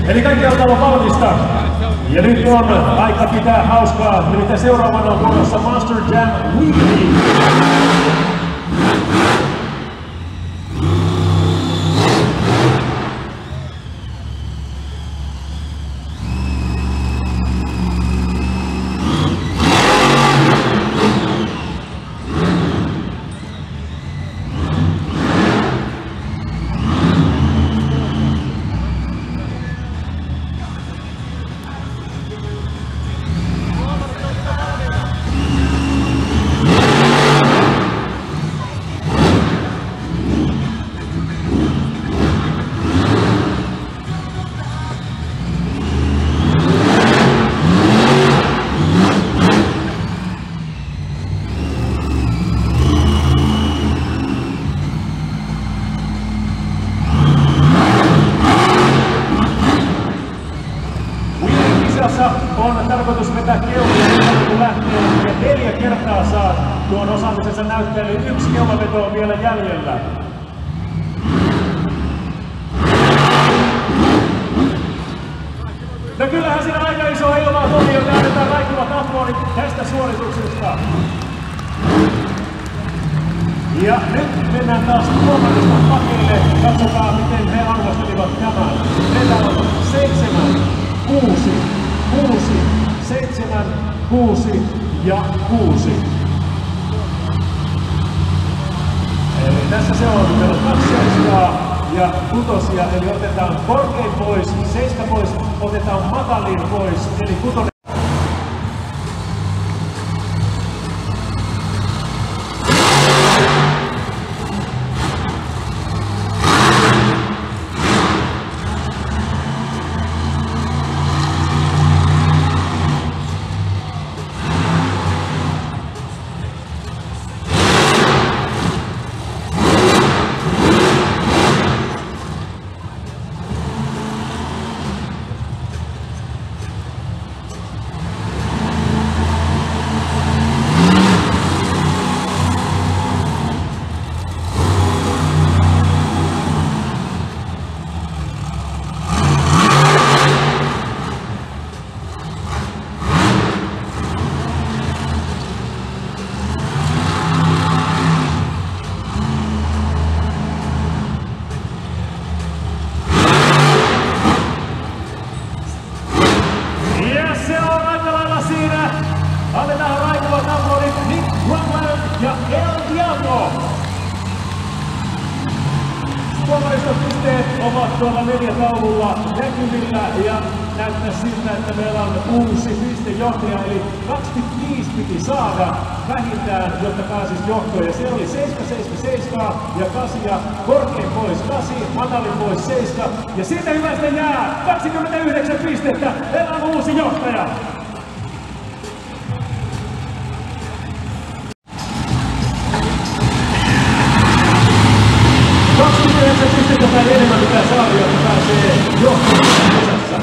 Eli kaikki alkaa olla valmista. Ja nyt on aika pitää hauskaa. Nimittäin seuraavana on vuorossa Monster Jam Wheelie. On tarkoitus vetää keulia, kun lähtee, ja 4 kertaa saa tuon osaamisensa näytteen, eli 1 keulaveto on vielä jäljellä. No kyllähän siinä aika iso ilmaa tuli, joten annetaan Raikuvat aplodit tästä suorituksesta. Ja nyt mennään taas tuomarista pakille. Katsotaan, miten he arvostelivat tämän. Meillä on 7, 6, 7, 6 ja 6. Eli tässä se on. Meillä on 2 seiskaa ja 6, eli otetaan korkein pois, 7 pois, otetaan matalin pois, eli 6. Annetaan Raikuvat aplodit Nick Drumland ja El Diablo. Tuomaristopisteet ovat tuolla 4 taululla näkyvillä ja näyttää siltä, että meillä on uusi pistejohtaja, eli 25 piti saada vähintään, jotta pääsisi johtoon. Ja se oli 7, 7, 7 ja 8 ja korkein pois 8, matalin pois 7 ja siitä hyvästä jää 29 pistettä. Meillä on uusi johtaja. Tai enemmän pitää saada, jotta pääsee johtamaan kisassa.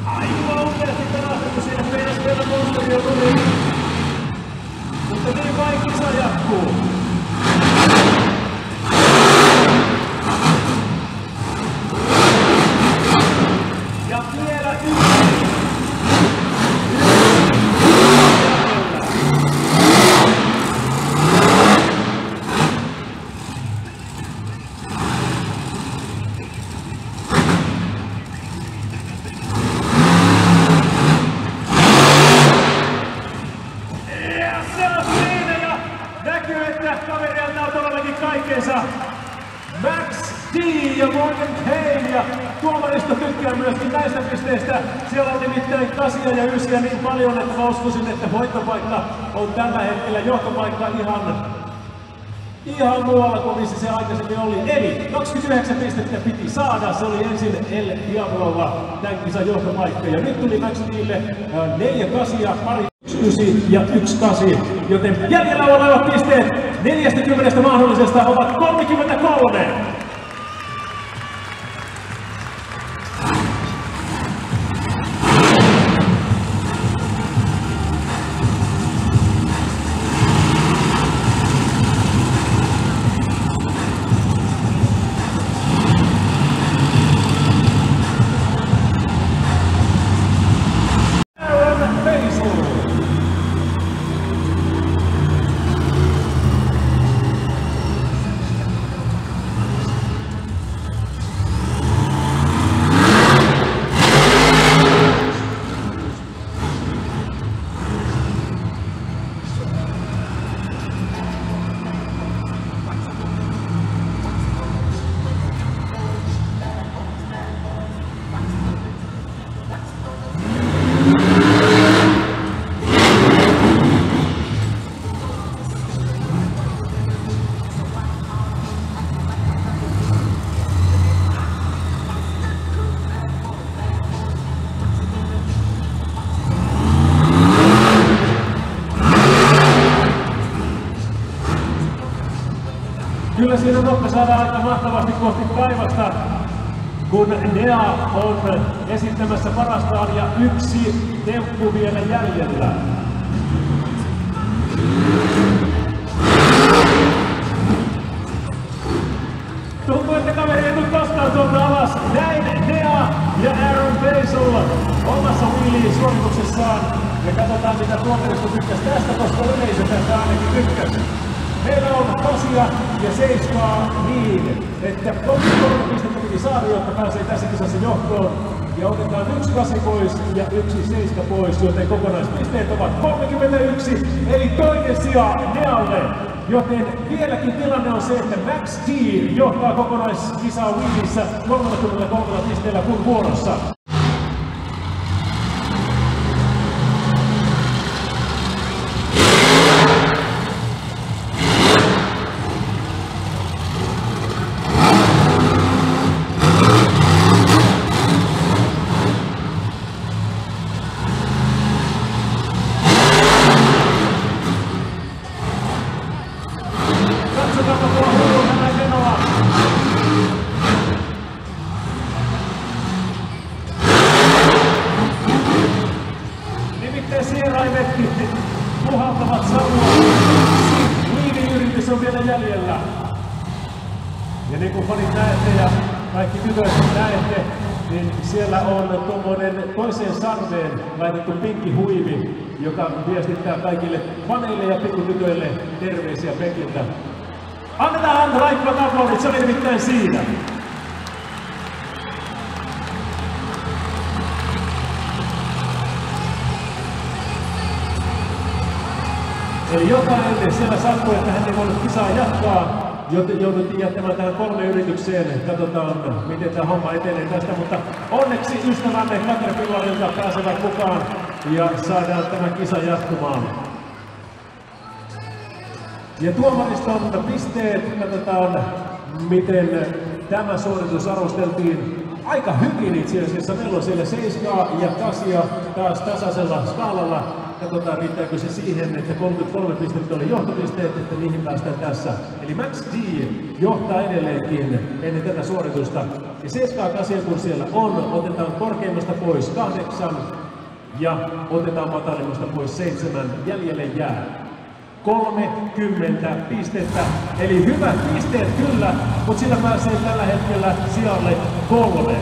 Aivan upeasti pelastettu siinä meinas vielä monsteria tuli. Mutta niin vain kisa jatkuu. Ja vielä yksi. Kaveri antaa todellakin kaikkensa. Max D ja Morgan Kane ja tuomaristo tykkää myöskin näistä pisteistä. Siellä on nimittäin 8 ja 9 niin paljon, että mä uskoisin, että voittopaikka on tällä hetkellä johtopaikka ihan muualla kuin missä se aikaisemmin oli. Eli 29 pistettä piti saada. Se oli ensin El Diablolla tämän kisan johtopaikka. Ja nyt tuli Max Dille 4 8, pari 9 ja 1 8. Joten jäljellä olevat pisteet 40 mahdollisesta ovat 33. Kyllä siinä nokka saadaan aika mahtavasti kohti taivasta, kun Nea on esittämässä parastaan ja yksi temppu vielä jäljellä. Tuntuu, että kaveri ei nyt koskaan tuolta alas. Näin Nea ja Aaron Basil omassa wheelie-suorituksessaan. Ja katsotaan mitä tuomarista tykkäs tästä, koska yleisö tästä ainakin tykkäs. Meillä on 8 ja 7 niin, että 33 pistettä piti saada, jotta pääsee tässä kisassa johtoon. Ja otetaan 1 8 pois ja 1 7 pois, joten kokonaispisteet ovat 31, eli toinen sija Nealle. Joten vieläkin tilanne on se, että Max D johtaa kokonaiskisaa wheelissä 33 pisteellä kun vuorossa. Puhaltavat savua. Wheelie-yritys on vielä jäljellä. Ja niin kuin fanit näette ja kaikki tytöt näette, niin siellä on tuommoinen toiseen sarveen laitettu pinkki huivi, joka viestittää kaikille faneille ja pikkutytöille terveisiä penkiltä. Annetaan raikkaat aplodit, se oli nimittäin siinä. Eli jotain siellä sattui, että hän ei voinut kisaa jatkaa, joten jouduttiin jättämään tähän 3 yritykseen. Katsotaan, miten tämä homma etenee tästä, mutta onneksi ystävämme Caterpillarilta pääsevät mukaan ja saadaan tämä kisa jatkumaan. Ja tuomariston pisteet, katsotaan miten tämä suoritus arvosteltiin. Aika hyvin itse asiassa, meillä on siellä 7 ja 8 taas tasaisella skaalalla. Katsotaan riittääkö se siihen, että 33 pistettä oli johtopisteet, että niihin päästään tässä. Eli Max D johtaa edelleenkin ennen tätä suoritusta. Ja 7 ja 8 kun siellä on, otetaan korkeimmasta pois 8 ja otetaan matalimmasta pois 7. Jäljelle jää 30 pistettä. Eli hyvät pisteet kyllä, mutta sillä pääsee tällä hetkellä sijalle 3.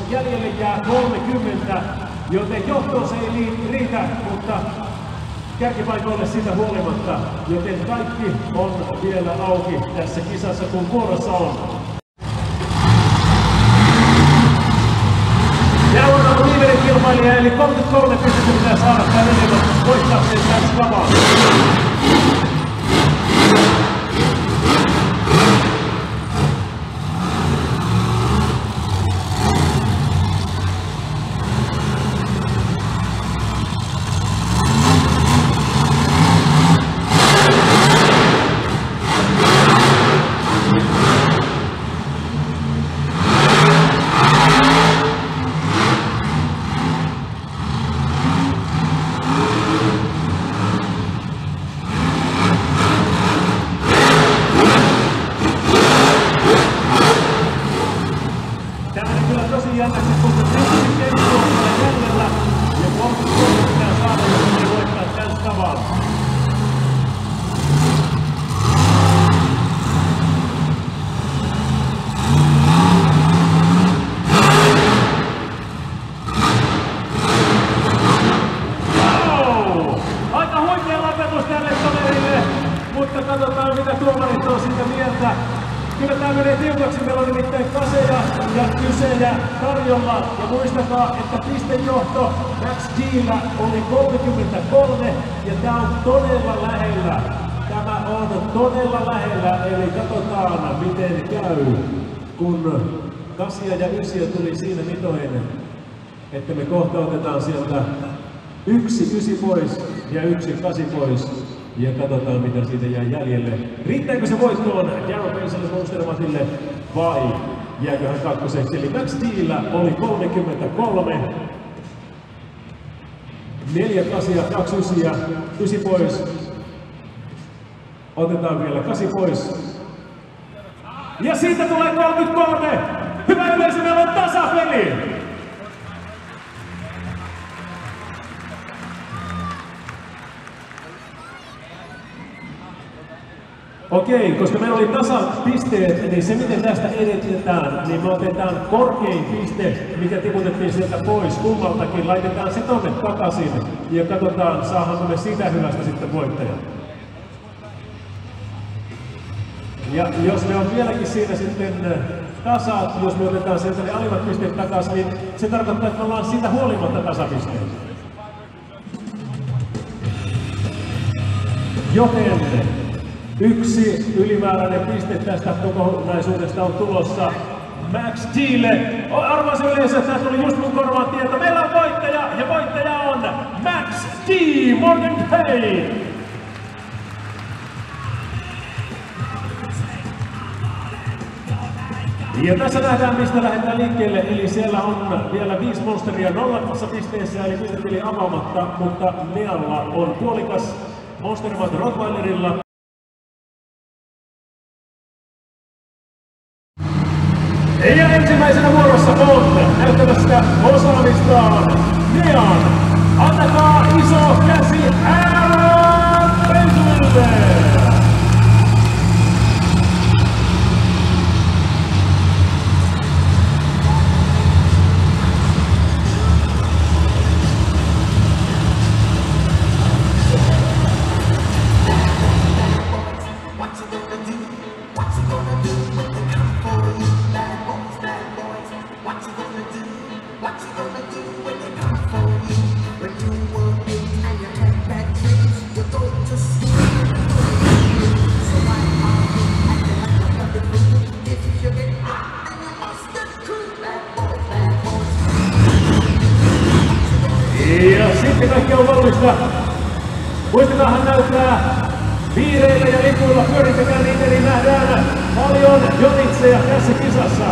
jäljelle jää 30, joten johtoon se ei riitä, mutta kärkipaikoille siitä huolimatta, joten kaikki on vielä auki tässä kisassa, kun vuorossa on. Ja on viimeinen kilpailija, eli 33 pistettä pitää saada tämän enemmän voittaakseen tämän skavan. Mutta katsotaan mitä tuomarit on siitä mieltä. Kyllä tää menee tiukaksi, meillä on nimittäin kaseja ja kysejä tarjolla. Ja muistakaa, että pistejohto Max D:llä oli 33 ja tää on todella lähellä. Tämä on todella lähellä, eli katsotaan miten käy, kun 8 ja 9 tuli siinä mitoinen, että me kohta otetaan sieltä 1 9 pois ja 1 8 pois. Ja katsotaan mitä siitä jää jäljelle. Riittääkö se voittoon Darryl Paiselle Monstermatille vai jääkö hän kakkoseksi? Eli Max D:llä oli 33. 4 8 2 9 ja 9 pois. Otetaan vielä 8 pois. Ja siitä tulee 33. Hyvä yleisö, meillä on tasapeli! Okei, koska meillä oli tasapisteet, niin se miten tästä edetään, niin me otetaan korkein piste, mikä tiputettiin sieltä pois kummaltakin, laitetaan se tonne takaisin ja katsotaan, saadaanko me sitä hyvästä sitten voittaja. Ja jos me on vieläkin siinä sitten tasat, jos me otetaan sieltä ne alimmat pisteet takaisin, niin se tarkoittaa, että me ollaan siitä huolimatta tasapisteet. Joten 1 ylimääräinen piste tästä kokonaisuudesta on tulossa Max D:lle. Arvoisa yleisö, tämä tuli just mun korvaan tieto. Meillä on voittaja ja voittaja on Max D. Morgan Payne. Ja tässä nähdään mistä lähdetään liikkeelle, eli siellä on vielä 5 monsteria 0 pisteessä, eli pistetili avaamatta, mutta Nealla on puolikas Monstermat Rottweilerilla. Ja ensimmäisenä vuorossa on näyttämässä osaamistaan Nean. Antakaa iso käsi Darryl Paiselle! Ja sitten kaikki on valmista. Muistakaahan näyttää piireillä ja lipuilla, pyörittäkää niitä, niin nähdään paljon jotitseja tässä kisassa.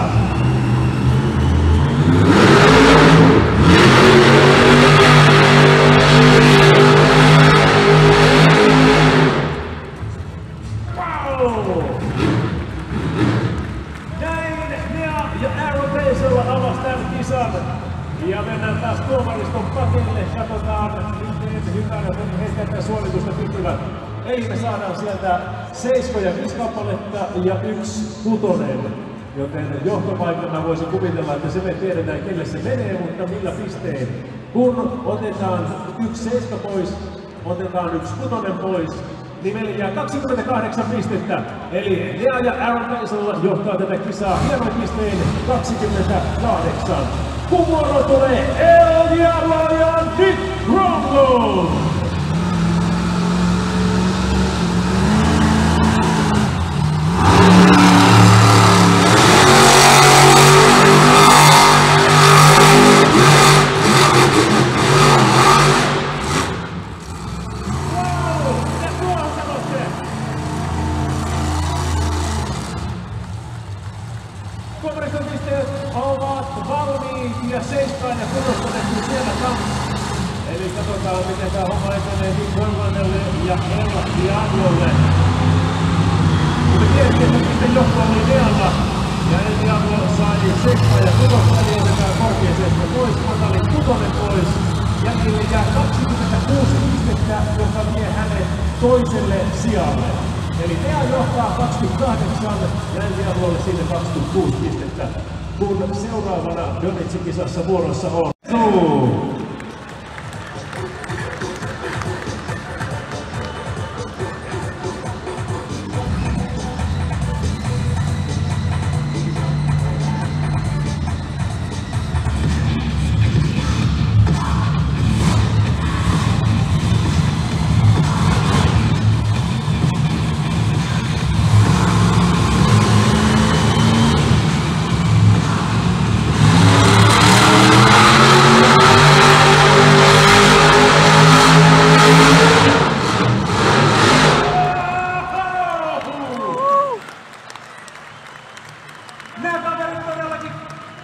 Wow! Näin Nea ja Darryl Paiselle avasi tämän kisan. Ja mennään taas tuomariston patille, katsotaan miten hyvänä he tätä suoritusta pystyvät. Eli me saadaan sieltä 7 ja 5 kappaletta ja 1 kutonen. Joten johtopaikalla voisi kuvitella, että se me tiedetään kelle se menee, mutta millä pistein. Kun otetaan 1-7 pois, otetaan 1-6 pois, niin meillä jää 28 pistettä. Eli Lea ja Aaron Basil johtaa tätä kisaa hienoin pistein 28. Kun vuoro tulee El Diablo ja Nick Rombo! Tuomariston pisteet ovat valmiit ja 7 ja 6 otettu siellä kanssa. Eli katsotaan miten tää homma etenee Nick Rombolle ja El Diablolle. Kuten tiedettiin, että piste johto oli Lealla ja El Diablo sai 7 ja 6 eli otetaan korkein 7 pois, matali 6 pois. Jäljelle jää 26 pistettä, joka vie hänet toiselle sijalle. Eli Lea johtaa 28 ja El Diablolle siitä 26 pistettä, kun seuraavana Donitsin kisassa vuorossa on nämä kaverit todellakin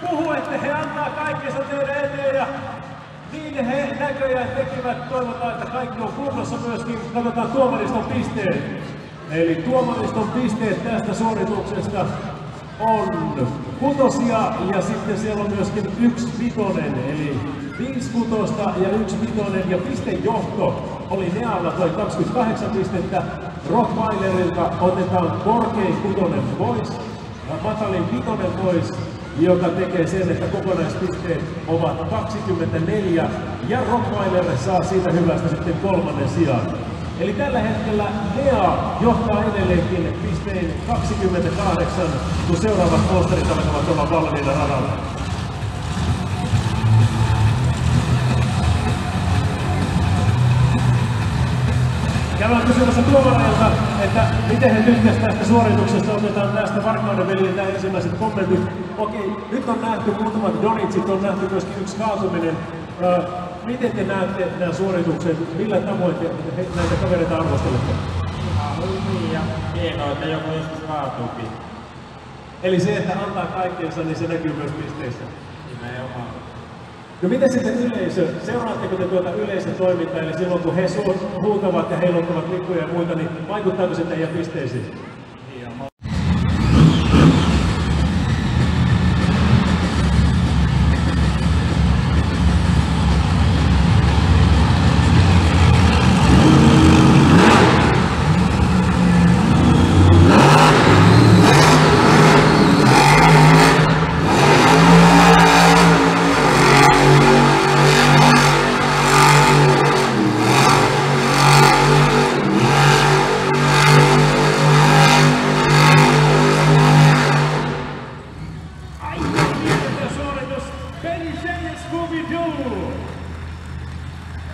puhuu, että he antaa kaikkensa teidän eteen ja niin he näköjään tekivät. Toivotaan, että kaikki on kunnossa myöskin. Katsotaan tuomariston pisteet. Eli tuomariston pisteet tästä suorituksesta on 6 ja sitten siellä on myöskin 1 vitonen. Eli 5 kutosta ja 1 vitonen ja pistejohto oli Lealla toi 28 pistettä. Rottweilerilta otetaan korkein 6 pois. Matalin 5 pois, joka tekee sen, että kokonaispisteet ovat 24 ja Rottweiler saa siitä hyvästä sitten 3. sijan. Eli tällä hetkellä Lea johtaa edelleenkin pistein 28, kun seuraavat posterit alkavat olla valmiina radalla. Käydään kysymässä tuomareilta, että miten he tykkäsivät tästä suorituksesta. Otetaan tästä Varkauden veljiltä ensimmäiset kommentit. Okei, nyt on nähty muutamat donitsit, on nähty myöskin 1 kaatuminen. Miten te näette nämä suoritukset? Millä tavoin te näitä kavereita arvostelette? Ihan hyvin ja hienoa, että joku joskus kaatuukin. Eli se, että antaa kaikkeensa, niin se näkyy myös pisteissä. Nimenomaan. No miten sitten yleisö? Seuraatteko te tuota yleisön toimintaa? Eli silloin kun he huutavat ja heiluttavat lippuja ja muita, niin vaikuttaako se teidän pisteisiin?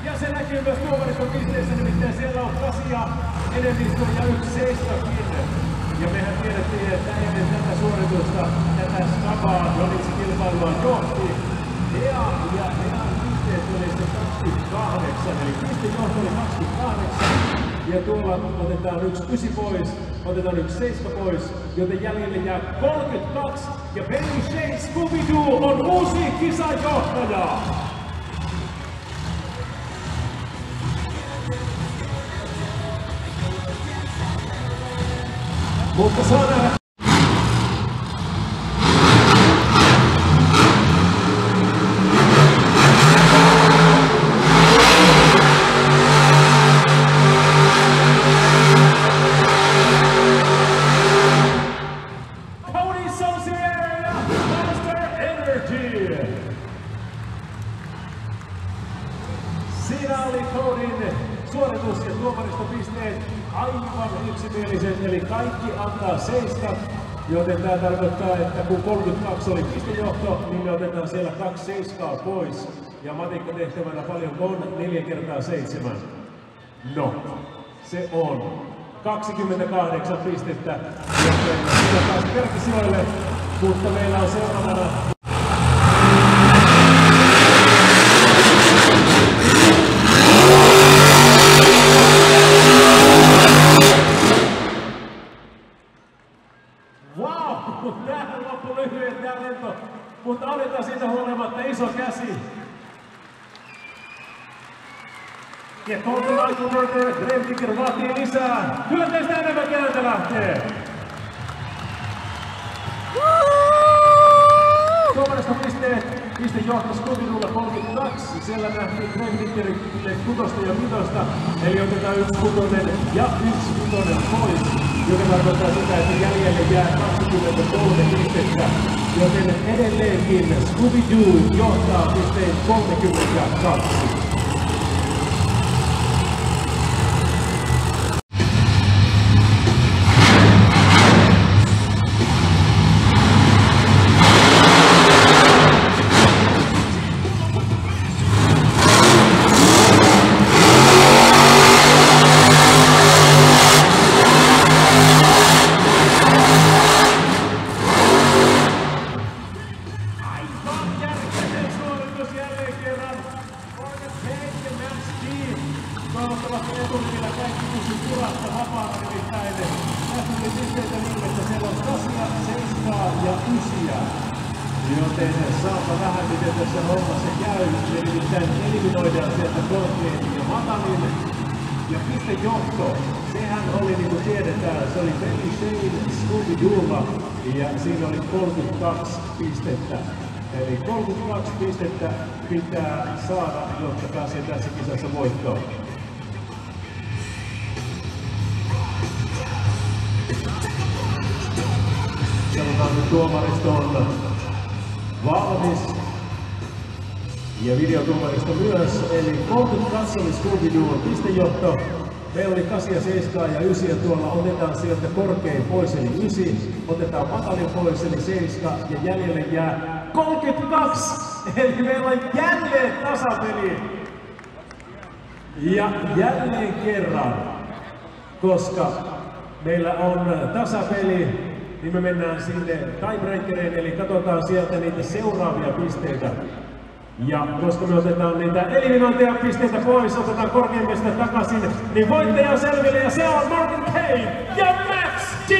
Ja se näkyy myös tuomariston pisteissä, nimittäin siellä on 8 enemmistö ja 1 seiskakin. Ja mehän tiedettiin, että ennen tätä suoritusta, tätä skabaa Donitsi-kilpailua johti Lea ja Lean pisteet oli sitten 28, eli pistejohto oli 28. Ja tuolla otetaan 1 9 pois, otetaan 1 7 pois, joten jäljelle jää 32. Ja Benny Shane Scooby-Doo on uusi kisajohtaja! Mutta saa nähdä. Cody Saucier! siinä oli Codyn suoritus ja tuomaristopisteet aivan yksimieliset, eli kaikki antaa 7. Joten tämä tarkoittaa, että kun 32 oli pistejohto, niin me otetaan siellä 2 7 pois. Ja matikkatehtävänä paljon on 4 kertaa 7. No, se on 28 pistettä. Joten siinä taas kärkisijoille, mutta meillä on seuraavana tämähän loppu lyhyen tää lento, mutta aletaan siitä huolimatta iso käsi. Ja Colton Gremtiker vaatii lisää. Kyllä teistä enemmän kääntä lähtee. Tuomarista pistejohto Scooby-Doolla 32. Siellä nähtiin Gremtikerille 6 ja 5. Eli otetaan 1 6 ja 1 5 pois. Joka tarkoittaa sitä, että jäljelle jää 23 pistettä. Joten edelleenkin Scooby-Doo johtaa pisteen 32. Toivottavasti eturivillä kaikki pysyy kurasta vapaana nimittäin. Tässä oli pisteitä niin, että siellä on 8, 7 ja 9. Joten saapa vähän miten tässä hommassa käy. Nimittäin eliminoidaan sieltä korkein ja matalin. Ja pistejohto, sehän oli niin kuin tiedetään, se oli Baby Shane Scooby-Doolla. Ja siinä oli 32 pistettä. Eli 32 pistettä pitää saada, jotta pääsee tässä kisassa voittoon. Sanotaan nyt tuomaristo on valmis. Ja videotuomaristo myös, eli 32 oli Scooby-Doo pistejohto. Meillä oli 8 ja 7 ja 9 ja tuolla otetaan sieltä korkein pois eli 9. Otetaan matalin pois eli 7 ja jäljelle jää 32. Eli meillä on jälleen tasapeli. Ja jälleen kerran, koska meillä on tasapeli, niin me mennään sinne tiebreakereen, eli katsotaan sieltä niitä seuraavia pisteitä. Ja koska me otetaan niitä eliminointeja pisteitä pois, otetaan korkeimmista takaisin, niin voittaja on selville ja se on Morgan Kane ja Max G!